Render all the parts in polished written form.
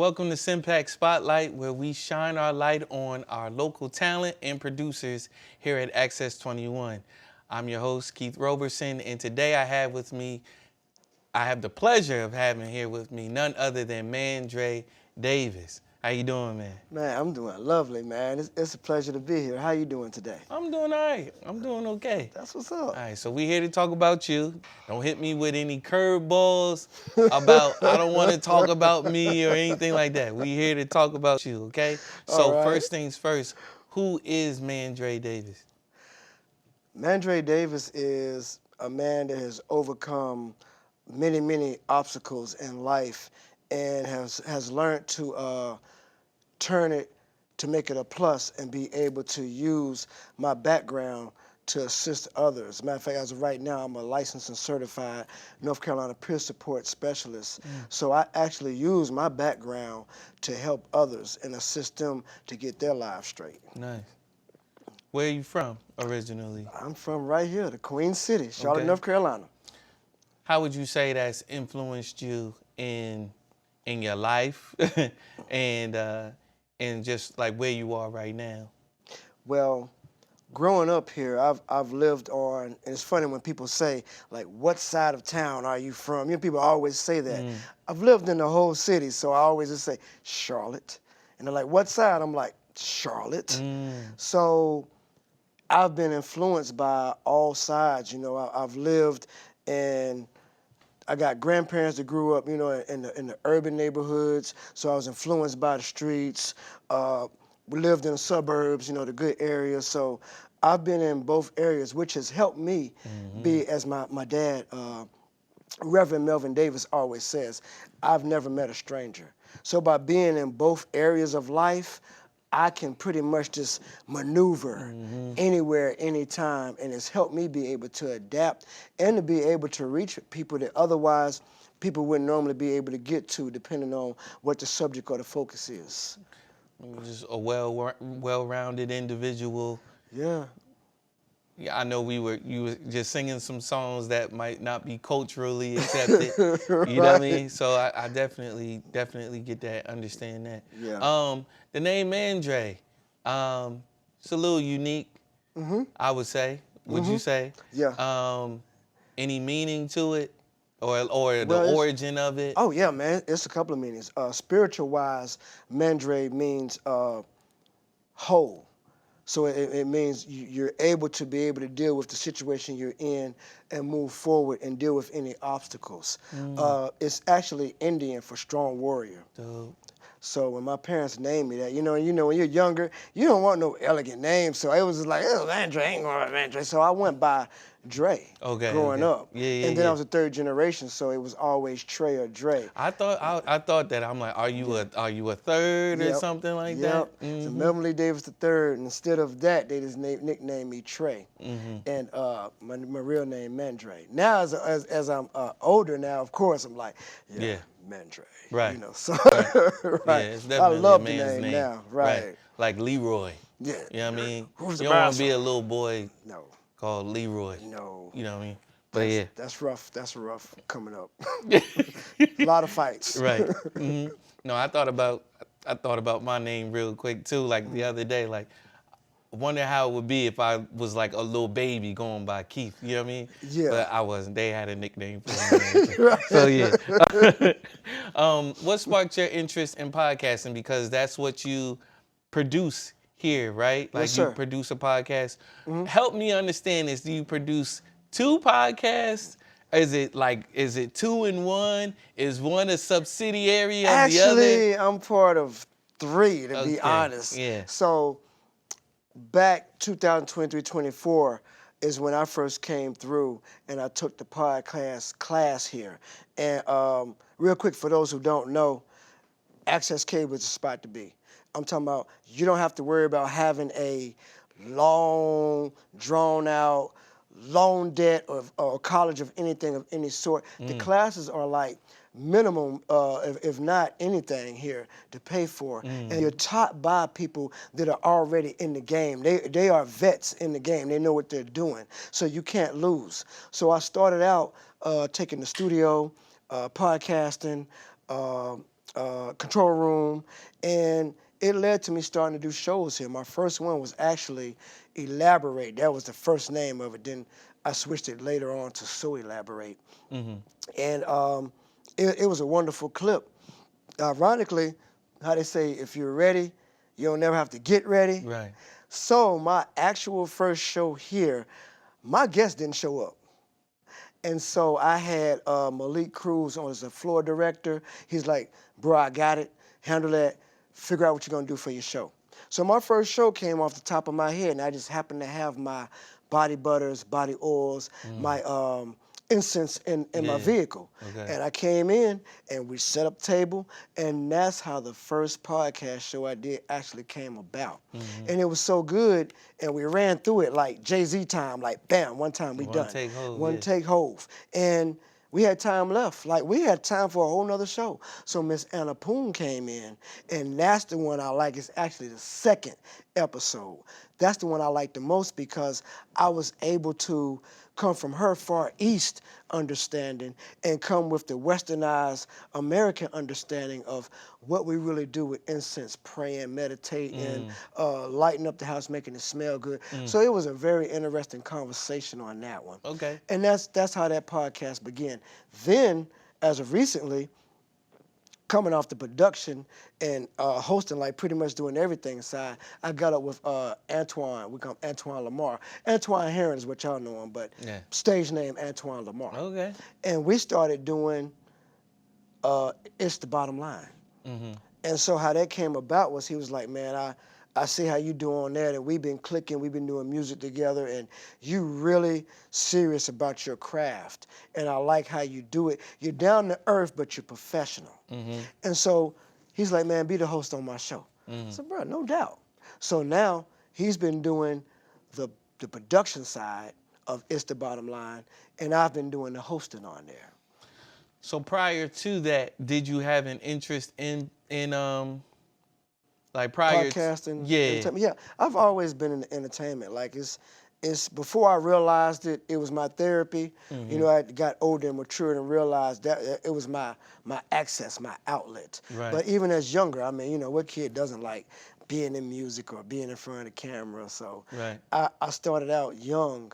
Welcome to CMPAC Spotlight, where we shine our light on our local talent and producers here at Access 21. I'm your host, Keith Roberson, and today I have the pleasure of having here with me none other than Mandrey Davis. How you doing, man? Man, I'm doing lovely, man. It's a pleasure to be here. How you doing today? I'm doing all right. I'm doing okay. That's what's up. All right, so we're here to talk about you. Don't hit me with any curveballs about I don't want to talk about me or anything like that. We're here to talk about you, okay? So All right. first things first, who is Mandrey Davis? Mandrey Davis is a man that has overcome many, many obstacles in life and has learned to turn it to make it a plus and be able to use my background to assist others. As a matter of fact, as of right now, I'm a licensed and certified North Carolina peer support specialist. So I actually use my background to help others and assist them to get their lives straight. Nice. Where are you from originally? I'm from right here, the Queen City, Charlotte, Okay. North Carolina. How would you say that's influenced you in your life and just like where you are right now? Well, growing up here, I've lived on, and it's funny when people say, like, what side of town are you from? You know, people always say that. I've lived in the whole city, so I always just say, Charlotte. And they're like, what side? I'm like, Charlotte. So I've been influenced by all sides. You know, I've lived in, I got grandparents that grew up, you know, in the urban neighborhoods, so I was influenced by the streets. We lived in the suburbs, you know, the good areas. So I've been in both areas, which has helped me be, as my dad, Reverend Melvin Davis always says, I've never met a stranger. So by being in both areas of life, I can pretty much just maneuver anywhere, anytime, and it's helped me be able to adapt and to be able to reach people that otherwise people wouldn't normally be able to get to, depending on what the subject or the focus is. You're just a well-rounded individual. Yeah. Yeah, I know you were just singing some songs that might not be culturally accepted. You know what I mean? So I definitely get that, understand that. Yeah. The name Mandrey, it's a little unique, I would say. Would you say? Yeah. Any meaning to it, or Well, the origin of it? Oh, yeah, man. It's a couple of meanings. Spiritual-wise, Mandrey means whole. So it means you're able to be able to deal with the situation you're in and move forward and deal with any obstacles. It's actually Indian for strong warrior. Dope. So when my parents named me that, you know, when you're younger, you don't want no elegant name. So it was just like, oh, Mandrey, ain't going to Mandrey. So I went by Dre growing up. Yeah, and then I was a third generation, so it was always Trey or Dre. I thought that. I'm like, are you a third or something like that? So Mandrey Davis III, and instead of that, they just nicknamed me Trey, and my real name Mandrey. Now, as I'm older now, of course, I'm like, Mandrey. Right. You know, so Yeah, it's definitely I love a the man's name now. Right. Like Leroy. Yeah. You know what I mean? Who's You the don't want to boss? be a little boy No. called Leroy. No. You know what I mean? But yeah. That's rough. That's rough coming up. A lot of fights. Right. No, I thought about my name real quick too. Like the other day, like I wonder how it would be if I was like a little baby going by Keith. You know what I mean? Yeah. But I wasn't. They had a nickname for me. So yeah. What sparked your interest in podcasting? Because that's what you produce here, right? Like Yes, sir. you produce a podcast. Help me understand this. Do you produce 2 podcasts? Is it 2 in 1? Is one a subsidiary of the other? Actually, I'm part of 3, to be honest. Yeah. So back 2023-24 is when I first came through and I took the podcast class here. And real quick, for those who don't know, Access Cable is the spot to be. I'm talking about you don't have to worry about having a long, drawn-out loan debt or college of anything of any sort. The classes are like minimum, if not anything here to pay for. And you're taught by people that are already in the game. They are vets in the game. They know what they're doing. So you can't lose. So I started out taking the studio, podcasting, control room, and it led to me starting to do shows here. My first one was actually Elaborate. That was the first name of it. Then I switched it later on to So Elaborate. And it was a wonderful clip. Ironically, how they say, if you're ready, you don't never have to get ready. Right. So my actual first show here, my guest didn't show up. And so I had Malik Cruz on as a floor director. He's like, bro, I got it. Handle that. Figure out what you're going to do for your show. So my first show came off the top of my head, and I just happened to have my body butters, body oils, my incense in my vehicle. Okay. And I came in, and we set up table, and that's how the first podcast show I did actually came about. And it was so good, and we ran through it like Jay-Z time, like bam, one time we done. Take hold, One yeah. take hold. And we had time left. Like, we had time for a whole nother show. So Miss Anna Poon came in, and that's the one I like. It's actually the second episode. That's the one I like the most because I was able to come from her Far East understanding and come with the westernized American understanding of what we really do with incense, praying, meditating, lighting up the house, making it smell good. So it was a very interesting conversation on that one. Okay. And that's how that podcast began. Then, as of recently, coming off the production and hosting, like pretty much doing everything inside, I got up with Antoine. We call him Antoine Lamar. Antoine Heron is what y'all know him, but stage name Antoine Lamar. Okay. And we started doing It's the Bottom Line. And so how that came about was he was like, man, I see how you do on that, and we've been clicking, we've been doing music together, and you really serious about your craft, and I like how you do it. You're down to earth, but you're professional. And so he's like, man, be the host on my show. I said, bro, no doubt. So now he's been doing the production side of It's the Bottom Line, and I've been doing the hosting on there. So prior to that, did you have an interest in like prior Podcasting, yeah. entertainment. Yeah, I've always been in entertainment. Like it's before I realized it, it was my therapy. You know, I got older and matured and realized that it was my access, my outlet. Right. But even as younger, I mean, you know, what kid doesn't like being in music or being in front of the camera? So I started out young,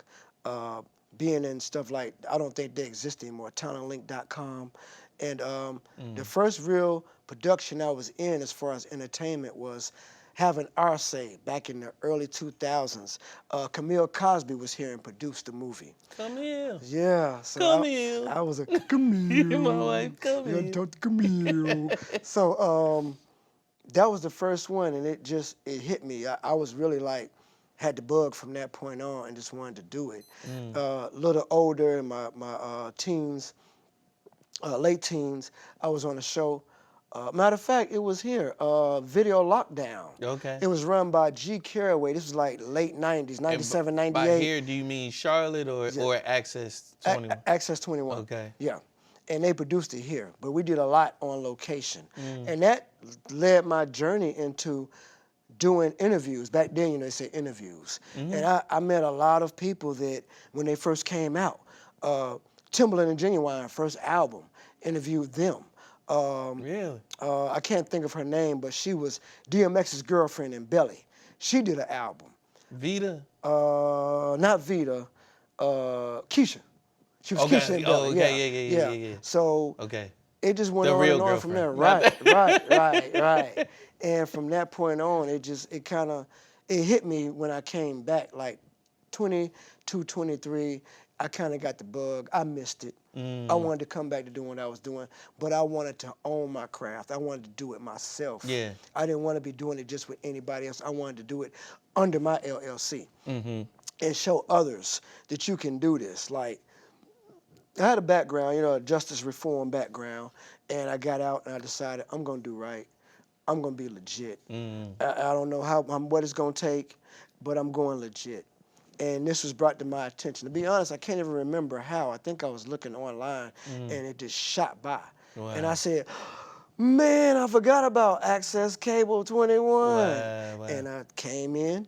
being in stuff like, I don't think they exist anymore, talentlink.com. And the first real production I was in as far as entertainment was having Arce back in the early 2000s. Camille Cosby was here and produced the movie. Camille. Yeah. So Camille. I was a Camille. My wife, Camille. You gotta talk to Camille. So that was the first one, and it hit me. I was really like, had the bug from that point on and just wanted to do it. A little older in my teens, late teens, I was on a show. Matter of fact, it was here, Video Lockdown. Okay. It was run by G. Carraway. This was like late 90s, 97, 98. By here, do you mean Charlotte or Access 21? Access 21. Okay. Yeah. And they produced it here. But we did a lot on location. And that led my journey into doing interviews. Back then, you know, they say interviews. And I met a lot of people that, when they first came out, Timbaland and Genuine, first album, interviewed them. Really? I can't think of her name, but she was DMX's girlfriend in Belly. She did an album. Vita? Not Vita, Keisha. She was Okay. Keisha in Oh, Belly. okay. Yeah. So Okay. it just went The on real and on from there. girlfriend. Right. And from that point on, it hit me when I came back, like 22, 23. I kind of got the bug. I missed it. I wanted to come back to doing what I was doing, but I wanted to own my craft. I wanted to do it myself. Yeah. I didn't want to be doing it just with anybody else. I wanted to do it under my LLC and show others that you can do this. Like, I had a background, you know, a justice reform background, and I got out and I decided I'm going to do right. I'm going to be legit. I don't know what it's going to take, but I'm going legit. And this was brought to my attention. To be honest, I can't even remember how. I think I was looking online, and it just shot by. Wow. And I said, man, I forgot about Access Cable 21. Wow. And I came in,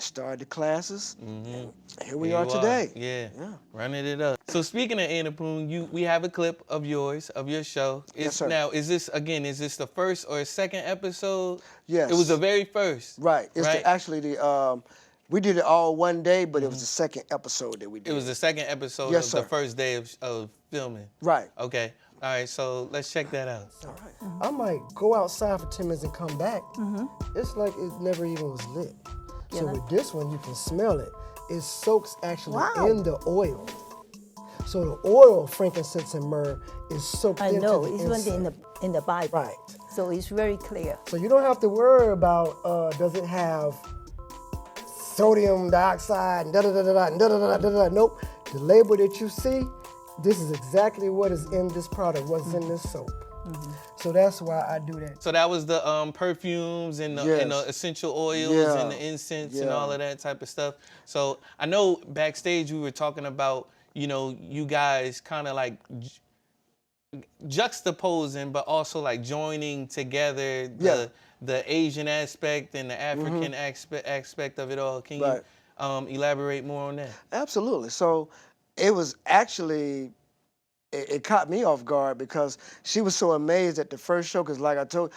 started the classes, and here we Here are you today. Yeah. Yeah. Running it up. So speaking of Annapurna, we have a clip of yours, of your show. Yes, sir. Now, is this the first or second episode? Yes. It was the very first. Right. It's right? actually we did it all one day, but it was the second episode that we did. It was the second episode Yes, of sir. the first day of filming. Right. Okay. All right, so let's check that out. All right. I might go outside for 10 minutes and come back. It's like it never even was lit. So with this one, you can smell it. It soaks actually in the oil. So the oil, frankincense and myrrh, is soaked into the it's inside. in the Bible. Right. So it's very clear. So you don't have to worry about does it have sodium dioxide and da-da-da-da-da and da-da-da-da-da-da. Nope. The label that you see, this is exactly what is in this product, what's in this soap. So that's why I do that. So that was the perfumes and the, and the essential oils and the incense and all of that type of stuff. So I know backstage we were talking about, you guys kind of like juxtaposing, but also like joining together the Asian aspect and the African aspect of it all. Can you elaborate more on that? Absolutely. So it was actually, it caught me off guard because she was so amazed at the first show because like I told you,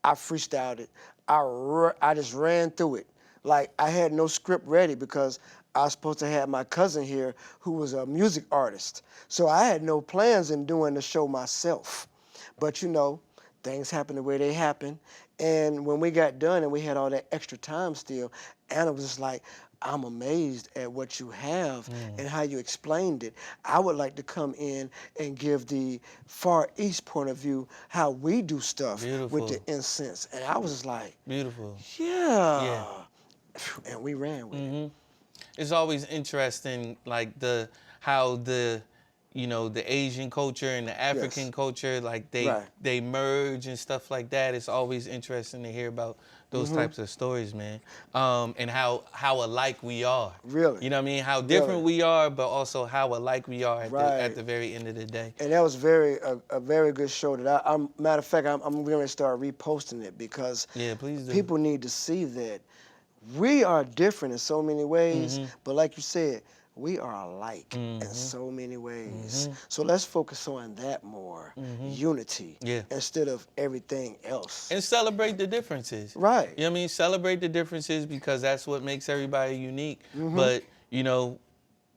I freestyled it. I just ran through it. Like I had no script ready because I was supposed to have my cousin here who was a music artist. So I had no plans in doing the show myself. But things happen the way they happen. And when we got done and we had all that extra time still, Anna was just like, I'm amazed at what you have and how you explained it. I would like to come in and give the Far East point of view, how we do stuff with the incense. And I was just like, beautiful. Yeah. And we ran with it. It's always interesting, like how the Asian culture and the African culture, like they merge and stuff like that. It's always interesting to hear about those types of stories, man. And how alike we are. Really? You know what I mean? How different we are, but also how alike we are at the very end of the day. And that was a very good show that matter of fact, I'm going to start reposting it because please do. People need to see that we are different in so many ways, but like you said, we are alike in so many ways. So let's focus on that more, unity, instead of everything else. And celebrate the differences. Right. You know what I mean? Celebrate the differences because that's what makes everybody unique. But,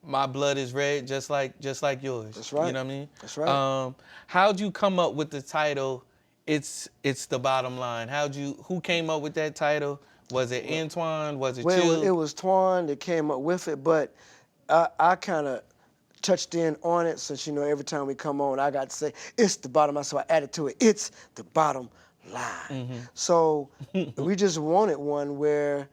my blood is red just like yours. That's right. You know what I mean? That's right. How'd you come up with the title, It's the Bottom Line? Who came up with that title? Was it Antoine? Was it you? It was Twan that came up with it, but I kind of touched in on it since, every time we come on, I got to say, it's the bottom line. So I added to it, it's the bottom line. So we just wanted one where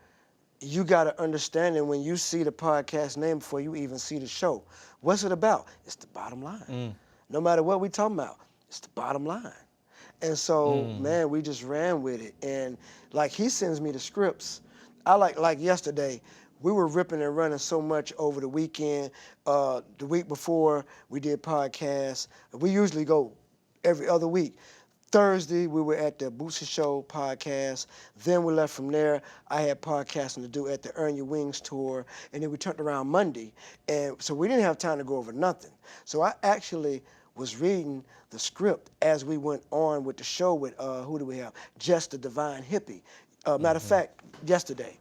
you got to understand it when you see the podcast name before you even see the show. What's it about? It's the bottom line. No matter what we talking about, it's the bottom line. And so, man, we just ran with it. And like he sends me the scripts. I like yesterday, we were ripping and running so much over the weekend. The week before, we did podcasts. We usually go every other week. Thursday, we were at the Bootsy Show podcast. Then we left from there. I had podcasting to do at the Earn Your Wings tour. And then we turned around Monday. And so we didn't have time to go over nothing. So I actually was reading the script as we went on with the show with, who do we have? Jess the Divine Hippie. Matter of fact, yesterday,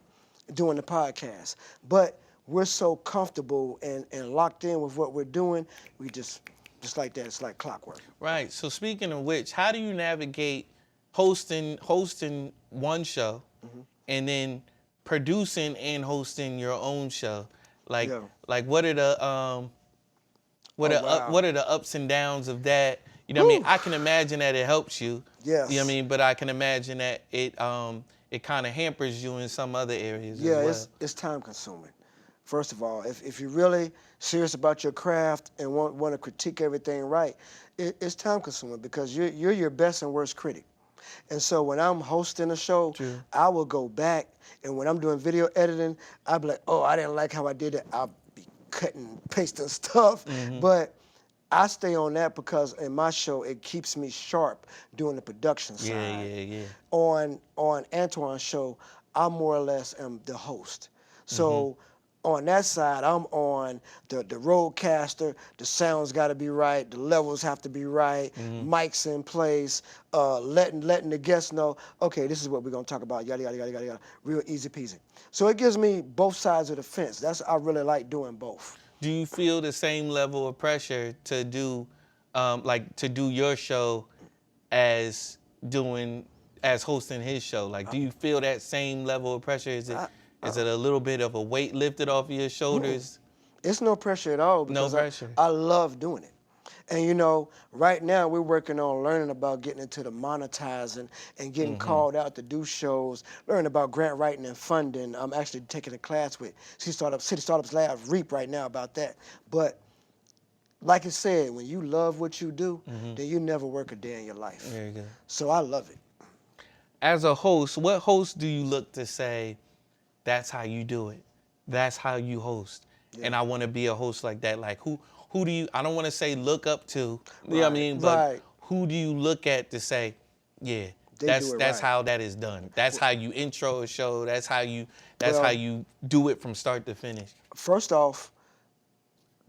doing the podcast. But we're so comfortable and locked in with what we're doing, we just like that, it's like clockwork. Right. So speaking of which, how do you navigate hosting one show and then producing and hosting your own show? Like what are the what are the ups and downs of that? You know what I mean? I can imagine that it helps you. Yes. You know what I mean? But I can imagine that it kind of hampers you in some other areas as well. It's time consuming. First of all, if you're really serious about your craft and want to critique everything right, it's time consuming because you're your best and worst critic. And so when I'm hosting a show, I will go back, and when I'm doing video editing, I'll be like, oh, I didn't like how I did it. I'll be cutting, pasting stuff. But I stay on that because in my show, it keeps me sharp doing the production side. On Antoine's show, I more or less am the host. So on that side, I'm on the roadcaster. The sound's got to be right. The levels have to be right. Mics in place. Letting the guests know, okay, this is what we're gonna talk about. Yada yada yada yada yada. Real easy peasy. So it gives me both sides of the fence. I really like doing both. Do you feel the same level of pressure to do, to do your show as hosting his show? Like, do you feel that same level of pressure? Is it a little bit of a weight lifted off of your shoulders? It's no pressure at all No because pressure. I love doing it. And you know, right now we're working on learning about getting into the monetizing and getting called out to do shows, learning about grant writing and funding. I'm actually taking a class with City Startups Lab, REAP, right now about that. But like I said, when you love what you do, then you never work a day in your life. Very good. So I love it. As a host, what host do you look to say, that's how you do it? That's how you host. And I want to be a host like that. Like, who do you, I don't want to say look up to, you know what I mean? But who do you look at to say, yeah, that's how that is done. That's how you intro a show. That's how you do it from start to finish. First off,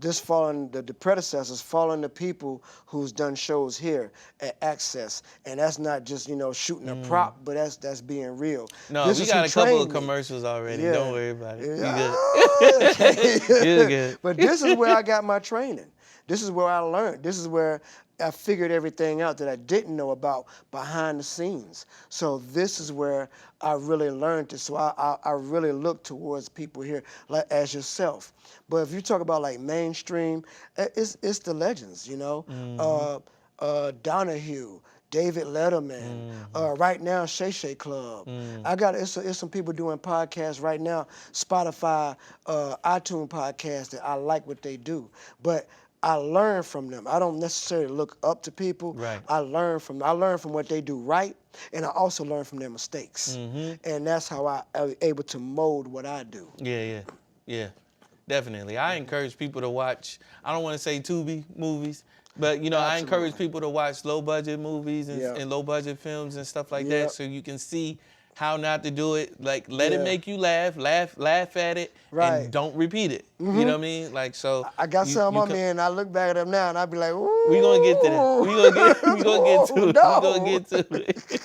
just following the predecessors, following the people who's done shows here at Access, and that's not just shooting a prop, but that's being real. No, this we is got who a couple of trained me. commercials already. Yeah. Don't worry about it. Yeah. You good? You're good. But this is where I got my training. This is where I learned. This is where I figured everything out that I didn't know about behind the scenes. So this is where I really learned it. So I really look towards people here like as yourself. But if you talk about like mainstream, it's the legends, Donahue, David Letterman, right now Shay Shay Club. I got it's some people doing podcasts right now, Spotify, iTunes podcasts that I like what they do, but I learn from them. I don't necessarily look up to people. Right. I learn from what they do right, and I also learn from their mistakes, and that's how I'm able to mold what I do. Yeah. Definitely. I encourage people to watch, I don't want to say Tubi movies, but I encourage people to watch low budget movies and low budget films and stuff like that, so you can see how not to do it. Like, let it make you laugh at it, and don't repeat it. You know what I mean? Like, so I got some on me, and I look back at them now, and I be like, ooh. We gonna get to that. We gonna get to it. No. We gonna get to it.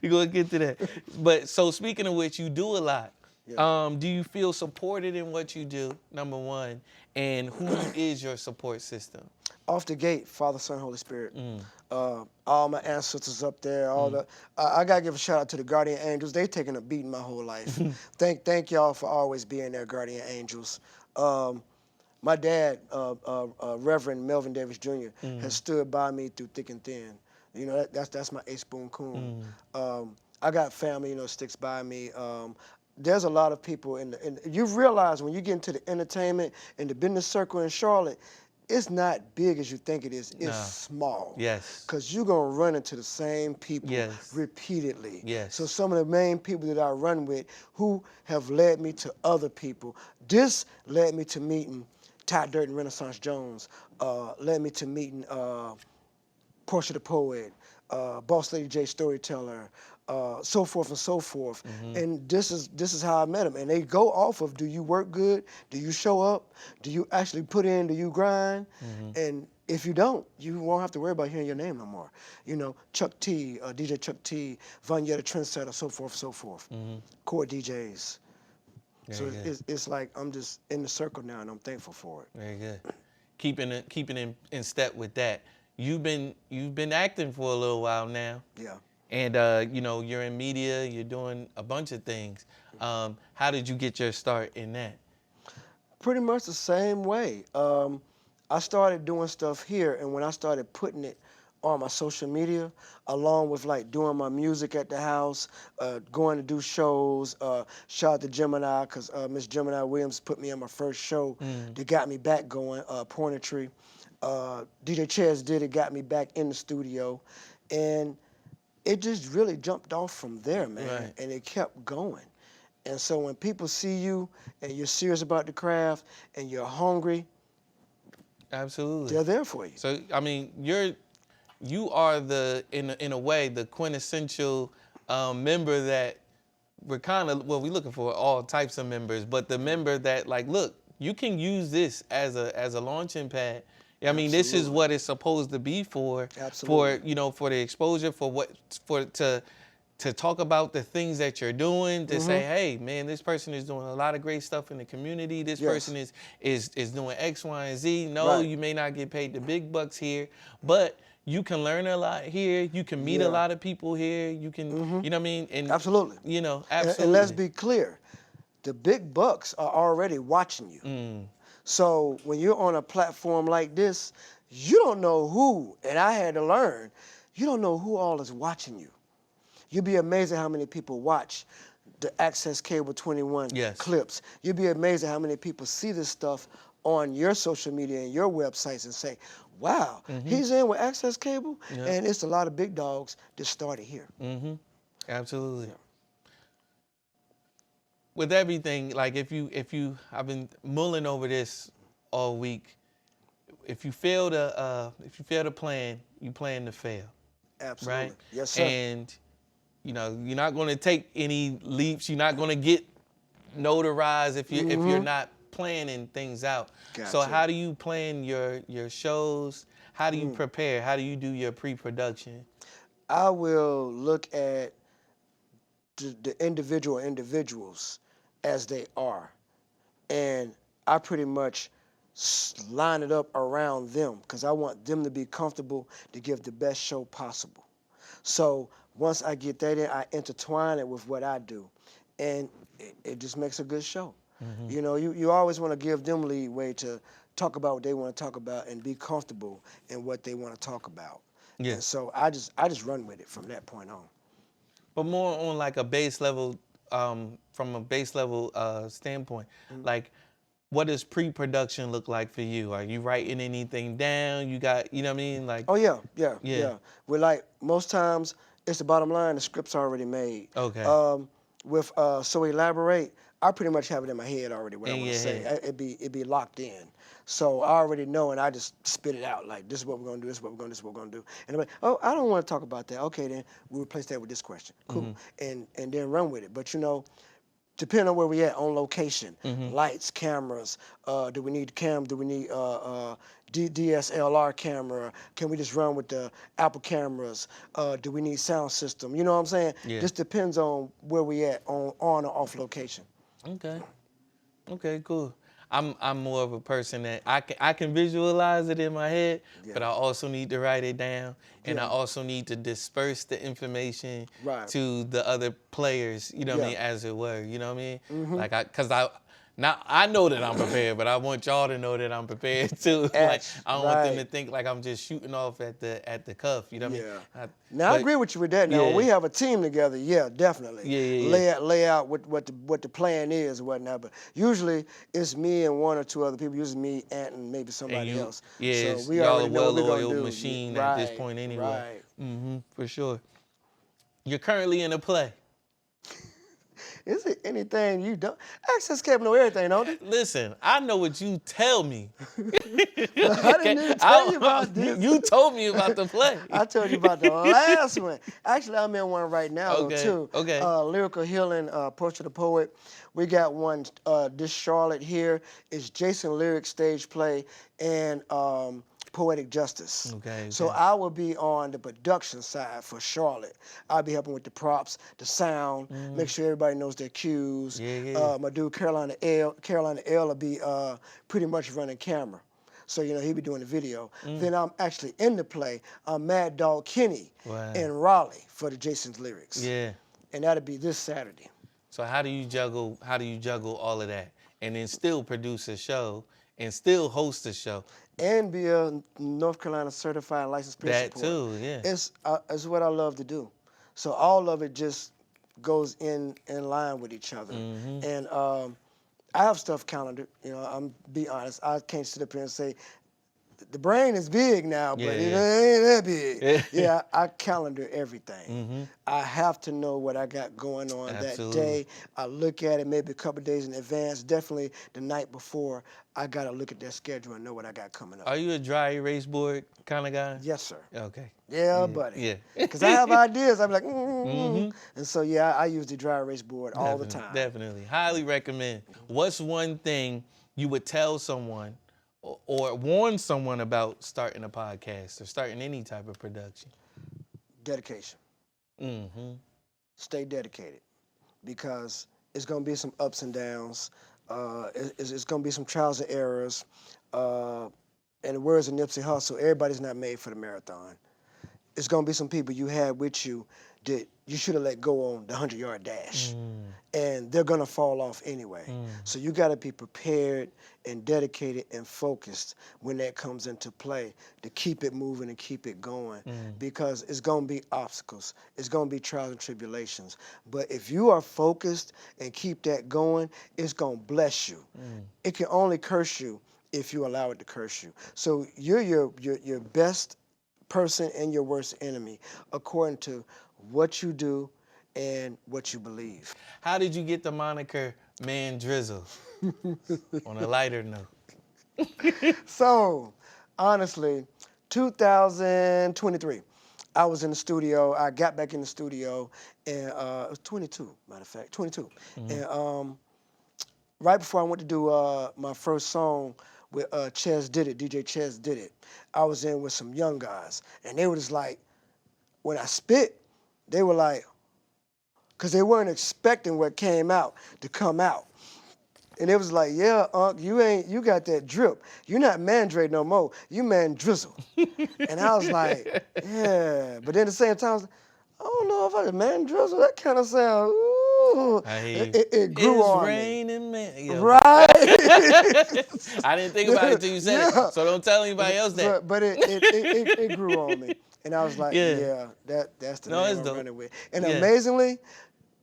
We gonna get to that. But so speaking of which, you do a lot. Do you feel supported in what you do, number one? And who is your support system? Off the gate, Father, Son, Holy Spirit. All my ancestors up there. I gotta give a shout out to the guardian angels. They've taken a beating my whole life. Thank y'all for always being there, guardian angels. My dad, Reverend Melvin Davis Jr., has stood by me through thick and thin. That's my ace boon coon. I got family, sticks by me. There's a lot of people you realize when you get into the entertainment and the business circle in Charlotte, it's not big as you think it is. It's small. Yes. Because you're going to run into the same people repeatedly. Yes. So some of the main people that I run with who have led me to other people. This led me to meeting Ty Durden, Renaissance Jones. Led me to meeting Portia the Poet, Boss Lady J Storyteller, so forth and so forth. And this is how I met them. And they go off of, do you work good? Do you show up? Do you actually put in? Do you grind? And if you don't, you won't have to worry about hearing your name no more. Chuck T, DJ Chuck T, Vanyetta Trendsetter, so forth, so forth. Core DJs. So it's like I'm just in the circle now, and I'm thankful for it. Very good. Keeping in step with that. You've been acting for a little while now. Yeah. And you're in media. You're doing a bunch of things. How did you get your start in that? Pretty much the same way. I started doing stuff here, and when I started putting it on my social media, along with like doing my music at the house, going to do shows. Shout out to Gemini, because Miss Gemini Williams put me on my first show that got me back going, Pornetry. DJ Ches did it, got me back in the studio. And it just really jumped off from there, man. Right. And it kept going. And so when people see you and you're serious about the craft and you're hungry, absolutely, they're there for you. So I mean, you are in a way the quintessential member that we're kind of, well, we're looking for all types of members, but the member that like, look, you can use this as a launching pad. I mean, this is Absolutely. what it's supposed to be for Absolutely. you know, for the exposure, for to talk about the things that you're doing, to say, hey, man, this person is doing a lot of great stuff in the community. This Yes. person is doing X, Y, and Z. No, Right. you may not get paid the big bucks here, but you can learn a lot here. You can meet a Yeah. lot of people here. You can, you know what I mean? And Absolutely. you know, And absolutely. let's be clear, the big bucks are already watching you. So when you're on a platform like this, you don't know who, and I had to learn, you don't know who all is watching you. You'd be amazed at how many people watch the Access Cable 21 Yes. clips. You'd be amazed at how many people see this stuff on your social media and your websites and say, wow, he's in with Access Cable? Yeah. And it's a lot of big dogs that started here. Absolutely. With everything, like if you, I've been mulling over this all week. If you fail to plan, you plan to fail, Absolutely. right? Yes, sir. And you know, you're not going to take any leaps. You're not going to get notarized if you're not planning things out. So Gotcha. how do you plan your shows? How do you prepare? How do you do your pre-production? I will look at the individuals as they are, and I pretty much line it up around them because I want them to be comfortable to give the best show possible. So once I get that in, I intertwine it with what I do, and it just makes a good show. You know, you always want to give them leeway to talk about what they want to talk about and be comfortable in what they want to talk about. Yeah. And so I just run with it from that point on. But more on like a base level, from a base level standpoint, like what does pre-production look like for you? Are you writing anything down? You got, you know what I mean? Like, Oh yeah. Yeah. We're like most times it's the bottom line. The script's already made. Okay. With so elaborate, I pretty much have it in my head already what I In want to your say. head. It'd be locked in. So I already know, and I just spit it out like this is what we're gonna do. This is what we're gonna do. This is what we're gonna do. And I'm like, oh, I don't want to talk about that. Okay, then we replace that with this question. Cool. And then run with it. But you know, depending on where we at on location, lights, cameras, do we need do we need DSLR camera? Can we just run with the Apple cameras? Do we need sound system? You know what I'm saying? Yeah. Just depends on where we at on or off location. Okay. Okay, cool. I'm more of a person that I can visualize it in my head, but I also need to write it down, and I also need to disperse the information to the other players, you know what I mean, as it were, you know what I mean? Like now I know that I'm prepared, but I want y'all to know that I'm prepared too. Like I don't want them to think like I'm just shooting off at the cuff, you know what I mean? Now I agree with you with that. Now when we have a team together, definitely. Yeah. Lay out what the plan is and whatnot. But usually it's me and one or two other people. Usually me, Ant, and maybe somebody else. Yeah, so we y'all already a know what we're gonna well-oiled do. machine at this point anyway. Right. For sure. You're currently in a play. Is it anything you don't? Access Cable know everything, don't it? Listen, I know what you tell me. I didn't even tell you about this. You told me about the play. I told you about the last one. Actually, I'm in one right now though, too. Okay. Lyrical Healing, Portrait of the Poet. We got one. This Charlotte here is Jason Lyric stage play and Poetic Justice. Okay. So I will be on the production side for Charlotte. I'll be helping with the props, the sound, make sure everybody knows their cues. My dude Carolina L will be pretty much running camera. So, you know, he'll be doing the video. Then I'm actually in the play. I'm Mad Dog Kenny in Raleigh for the Jason's Lyrics. Yeah. And that'll be this Saturday. So how do you juggle all of that and then still produce a show and still host a show? And be a North Carolina certified licensed peer That supporter. too, yeah. It's what I love to do. So all of it just goes in line with each other. And I have stuff calendared. You know, I'm be honest. I can't sit up here and say the brain is big now, but Yeah, it yeah. ain't that big. Yeah. Yeah, I calendar everything. I have to know what I got going on that Absolutely. day. I look at it maybe a couple of days in advance. Definitely the night before, I got to look at that schedule and know what I got coming up. Are you a dry erase board kind of guy? Yes, sir. Okay. Yeah, buddy. Yeah. Because I have ideas. I'm like, And so, yeah, I use the dry erase board all the time. Definitely. Highly recommend. What's one thing you would tell someone or warn someone about starting a podcast or starting any type of production? Dedication. Mm-hmm. Stay dedicated, because it's going to be some ups and downs. It's going to be some trials and errors. In the words of Nipsey Hussle, everybody's not made for the marathon. It's going to be some people you had with you that you should have let go on the 100-yard dash. And they're going to fall off anyway. So you got to be prepared and dedicated and focused when that comes into play to keep it moving and keep it going, because it's going to be obstacles. It's going to be trials and tribulations. But if you are focused and keep that going, it's going to bless you. It can only curse you if you allow it to curse you. So you're your best person and your worst enemy according to what you do and what you believe. How did you get the moniker Man Drizzle? On a lighter note. So, honestly, 2023, I was in the studio. I got back in the studio, and it was 22, matter of fact, 22. And right before I went to do my first song with Ches Did It, DJ Ches Did It, I was in with some young guys, and they were just like, when I spit, they were like, because they weren't expecting what came out to come out. And it was like, yeah, Unc, you got that drip. You're not Mandrey no more. You Man Drizzle. And I was like, yeah. But then at the same time, I was like, I don't know if I was Man Drizzle. That kind of sounds, ooh. I hear you. It grew it's on raining, man. Yeah. Right? I didn't think about it until you said it, so don't tell anybody else that. But it grew on me. And I was like, yeah, that's the name I'm running with. And amazingly,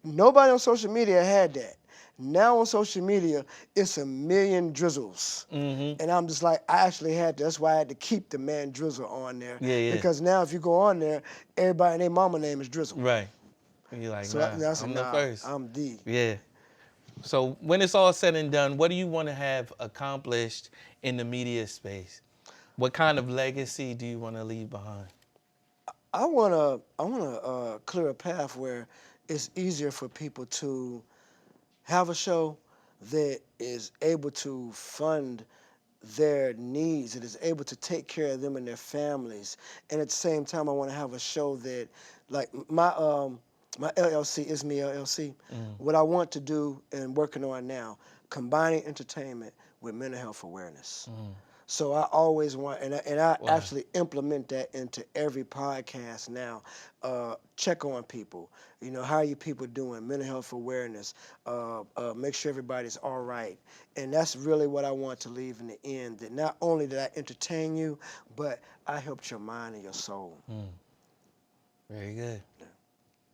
nobody on social media had that. Now on social media, it's a million drizzles. And I'm just like, I actually had to, that's why I had to keep the Man Drizzle on there. Because now if you go on there, everybody and their mama name is Drizzle. Right. And you're like, So nah, I'm the first. I'm the. Yeah. So when it's all said and done, what do you want to have accomplished in the media space? What kind of legacy do you want to leave behind? I wanna clear a path where it's easier for people to have a show that is able to fund their needs, that is able to take care of them and their families. And at the same time, I want to have a show that, like my LLC is me LLC. What I want to do and working on now, combining entertainment with mental health awareness. So I always want, and I actually implement that into every podcast now. Check on people. You know, how are you people doing? Mental health awareness. Make sure everybody's all right. And that's really what I want to leave in the end. That not only did I entertain you, but I helped your mind and your soul. Very good.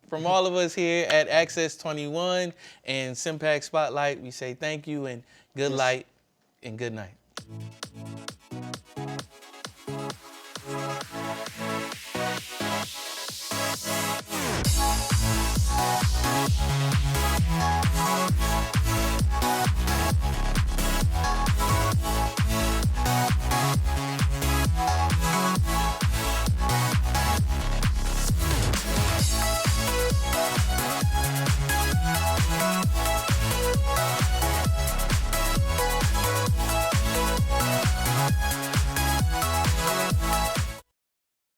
From all of us here at Access 21 and CMPAC Spotlight, we say thank you and good light and good night.